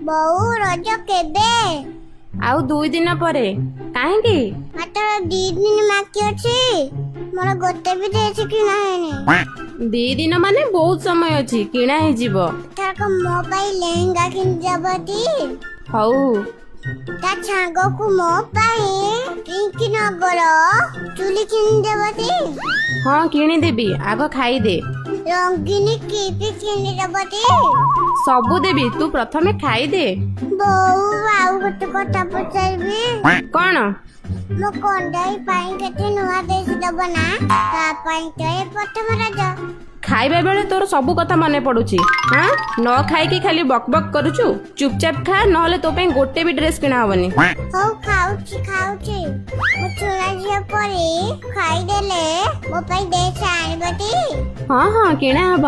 ବୋଉ ରଜ କେବେ? ଆଉ 2 ଦିନ ପରେ। କାହିଁକି? ମାତ୍ର 2 ଦିନ ବାକି ଅଛି। ମୋର ଗୋଟେ ବି ଡ୍ରେସ୍ କିଣା ହେଇନି। 2 ଦିନ ମାନେ ବହୁତ ସମୟ ଅଛି, କିଣା ହେଇଯିବ। ଏଥରକ ମୋ ପାଇଁ ଲେହେଙ୍ଗା କିଣିଦେବ ଟି? ହଉ। ତା ସାଙ୍ଗକୁ ମୋ ପାଇଁ ପିଙ୍କି ନଗର ଚୁଲି କିଣିଦେବ ଟି? ହଁ କିଣିଦେବି, ଆଗ ଖାଇଦେ। ରଙ୍ଗିନୀ କିପି କିଣିଦେବ ଟି? ସବୁ ଦେବି, ତୁ ପ୍ରଥମେ ଖାଇଦେ। ବୋଉ ଆଉ ଗୋଟେ କଥା ପଚାରିବି। କଣ? ମୋ କଣ୍ଡାଇ ପାଇଁ କେତେ ନୂଆ ଡ୍ରେସ୍ ଦବ ନା? ତା ପାଇଁ ତ ଏ ପ୍ରଥମ ରଜ। ଖାଇବା ବେଳେ ତୋର ସବୁ କଥା ମନେ ପଡୁଛି। ହଁ, ନ ଖାଇକି ଖାଲି ବକ୍ ବକ୍ କରୁଛୁ। ଚୁପଚାପ ଖା, ନହେଲେ ତୋ ପାଇଁ ଗୋଟେ ବି ଡ୍ରେସ୍ କିଣା ହବନି। ହଉ ଖାଉଛି। ମୁଁ ଚୁଣା ଝିଅ ପରି ଖାଇଦେଲେ ମୋ ପାଇଁ ଡ୍ରେସ୍ ଆଣିବ ଟି? ହଁ କିଣା ହବ।